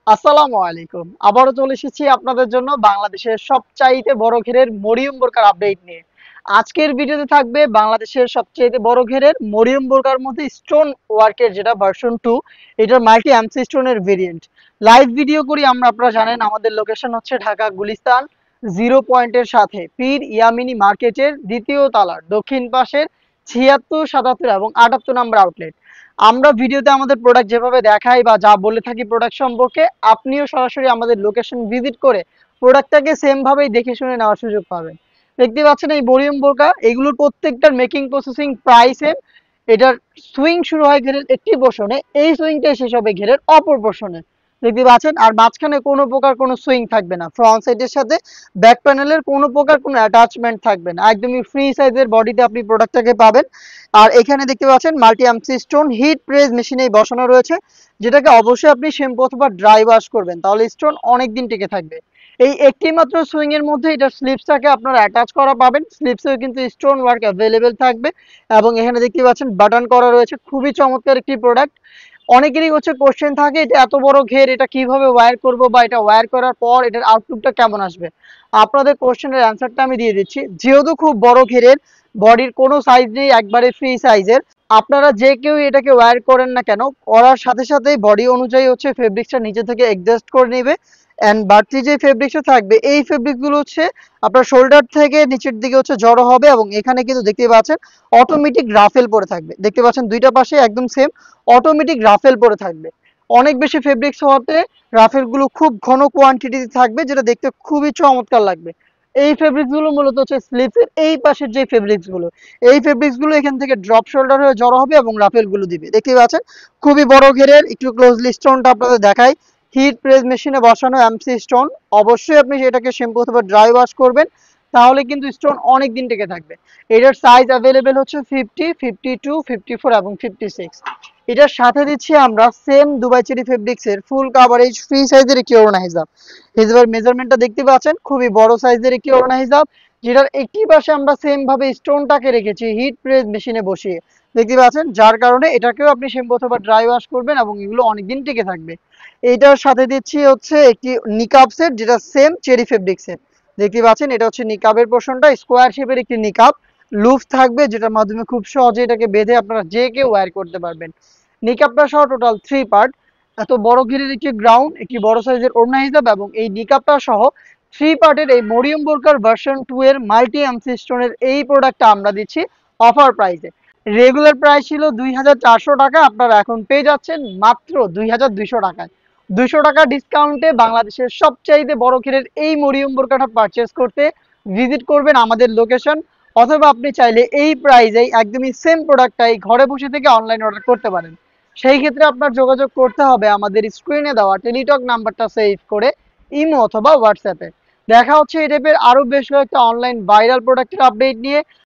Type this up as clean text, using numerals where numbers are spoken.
আসসালামু আলাইকুম। আবারও চলে এসেছি আপনাদের জন্য বাংলাদেশের সবচাইতে বড় ঘেরের মরিয়ম বোরকার আপডেট নিয়ে। আজকের ভিডিওতে থাকবে বাংলাদেশের সবচাইতে বড় ঘেরের মরিয়ম বোরকার মধ্যে স্টোন ওয়ার্কের যেটা ভার্সন 2, এটার মাল্টি এমসি স্টোনের ভেরিয়েন্ট। লাইভ ভিডিও করি আমরা, আপনারা জানেন আমাদের লোকেশন হচ্ছে ঢাকা গুলিস্তান জিরো পয়েন্টের সাথে পীর ইয়ামিনী মার্কেটের দ্বিতীয় তলার দক্ষিণ পাশের ৭৬, ৭৭ এবং ৭৮ নম্বর আউটলেট। আমরা ভিডিওতে আমাদের প্রোডাক্ট যেভাবে দেখাই বা যা বলে থাকি প্রোডাক্ট সম্পর্কে, আপনিও সরাসরি আমাদের লোকেশন ভিজিট করে প্রোডাক্টটাকে সেম ভাবেই দেখে শুনে নেওয়ার সুযোগ পাবেন। দেখতে পাচ্ছেন এই মরিয়ম বোরকা, এগুলোর প্রত্যেকটার মেকিং প্রসেসিং প্রায় সেম। এটার সুইং শুরু হয় ঘেরের একটি পোর্শনে, এই সুইংটাই শেষ হবে ঘেরের অপর পোর্শনে। দেখতে পাচ্ছেন, আর মাঝখানে কোনো প্রকার কোনো সুইং থাকবে না। ফ্রন্ট সাইডের সাথে ব্যাক প্যানেলের কোনো প্রকার কোনো অ্যাটাচমেন্ট থাকবে না, একদমই ফ্রি সাইজের বডিতে আপনি প্রোডাক্টটাকে পাবেন। আর এখানে দেখতে পাচ্ছেন multi MC stone heat press মেশিনেই বসানো রয়েছে, যেটাকে অবশ্যই আপনি শ্যাম্পু অথবা ড্রাই ওয়াশ করবেন, তাহলে স্টোন অনেক দিন টিকে থাকবে। এই একটি মাত্র সুইং এর মধ্যে এটার স্লিপসটাকে আপনারা অ্যাটাচ করা পাবেন, স্লিপসেও কিন্তু স্টোন ওয়ার্ক অ্যাভেলেবেল থাকবে। এবং এখানে দেখতে পাচ্ছেন বাটন করা রয়েছে, খুবই চমৎকার একটি প্রোডাক্ট। অনেকেরই হচ্ছে কোশ্চেন থাকে এটা এত বড় ঘের এটা কিভাবে ওয়্যার করব, বা এটা ওয়্যার করার পর এটার আউটলুকটা কেমন আসবে। আপনাদের কোশ্চেনের অ্যান্সারটা আমি দিয়ে দিচ্ছি। যেহেতু খুব বড় ঘেরের, বডির কোনো সাইজ নেই, একবারে ফ্রি সাইজের, আপনারা যে কেউ এটাকে ওয়্যার করেন না কেন, করার সাথে সাথেই বডি অনুযায়ী হচ্ছে ফেব্রিক্সটা নিচে থেকে অ্যাডজাস্ট করে নেবে। অ্যান্ড বাড়তি যে ফেব্রিক্সটা থাকবে এই ফেব্রিকগুলো হচ্ছে আপনার শোল্ডার থেকে নিচের দিকে হচ্ছে জড়ো হবে, এবং এখানে কিন্তু দেখতে পাচ্ছেন অটোমেটিক রাফেল পরে থাকবে। দেখতে পাচ্ছেন দুইটা পাশে একদম সেম অটোমেটিক রাফেল পরে থাকবে। অনেক বেশি ফেব্রিক্স হওয়াতে রাফেলগুলো খুব ঘন কোয়ান্টিটিতে থাকবে, যেটা দেখতে খুবই চমৎকার লাগবে। এই ফেব্রিক্স গুলো মূলত হচ্ছে স্লিপসের এই পাশের যে ফেব্রিক্স গুলো, এই ফেব্রিক্স গুলো এখান থেকে ড্রপ শোল্ডার হয়ে জড়ো হবে এবং রাফেল গুলো দিবে। দেখতে পাচ্ছেন খুবই বড় ঘেরের। একটু ক্লোজলি স্টোনটা আপনাদের দেখাই, হিট প্রেস মেশিনে বসানো এমসি স্টোন। অবশ্যই আপনি সেটাকে শ্যাম্পু অথবা ড্রাই ওয়াশ করবেন, তাহলে কিন্তু স্টোন অনেক দিন টিকে থাকবে। এটার সাইজ অ্যাভেলেবেল হচ্ছে 50, 52, 54 এবং 56। এটার সাথে দিচ্ছি আমরা সেম দুবাই চেরি ফেব্রিক্সের ফুল কাভারেজ ফ্রি সাইজের একটি ওড়না হিজাব। হিজাবের মেজারমেন্টটা দেখতে পাচ্ছেন, খুবই বড় সাইজের একটি ওড়না হিজাব, যেটার একটি পাশে আমরা সেম ভাবে স্টোনটাকে রেখেছি হিট প্রেস মেশিনে বসিয়ে। দেখতে পাচ্ছেন, যার কারণে এটাকেও আপনি শ্যাম্পু অথবা ড্রাই ওয়াশ করবেন এবং এগুলো অনেকদিন টিকে থাকবে। এইটার সাথে দিচ্ছি হচ্ছে একটি নিকাব সেট, যেটা সেম চেরি ফেব্রিক্সের। দেখতে পাচ্ছেন এটা হচ্ছে নিকাবের পোর্শনটা, স্কোয়ার শেপের একটি নিকাব। লুফ থাকবে, যেটার মাধ্যমে খুব সহজে এটাকে বেঁধে আপনারা যে কেউ ওয়্যার করতে পারবেন। নিকাবটা সহ টোটাল 3 পার্ট। এত বড় ঘিরের একটি গ্রাউন্ড, একটি বড় সাইজের ওড়না হিসাব এবং এই নিকাবটা সহ 3 পার্টের এই মরিয়ম বোরকার ভার্সন 2 এর মাল্টি এমসি স্টোনের এই প্রোডাক্টটা আমরা দিচ্ছি অফার প্রাইসে। রেগুলার প্রাইস ছিল 2400 টাকা, আপনারা এখন পেয়ে যাচ্ছেন মাত্র 2200 টাকায়। 200 টাকা ডিসকাউন্টে বাংলাদেশের সবচাইতে বড় ঘিরের এই মরিয়ম বোরকাটা পারচেস করতে ভিজিট করবেন আমাদের লোকেশন, অথবা আপনি চাইলে এই প্রাইজেই একদমই সেম প্রোডাক্টটাই ঘরে বসে থেকে অনলাইন অর্ডার করতে পারেন। সেই ক্ষেত্রে আপনার যোগাযোগ করতে হবে আমাদের স্ক্রিনে দেওয়া টেলিটক নাম্বারটা সেভ করে ইমো অথবা হোয়াটসঅ্যাপে। দেখা হচ্ছে এই টাইপের আরো বেশ কয়েকটা অনলাইন ভাইরাল প্রোডাক্টের আপডেট নিয়ে।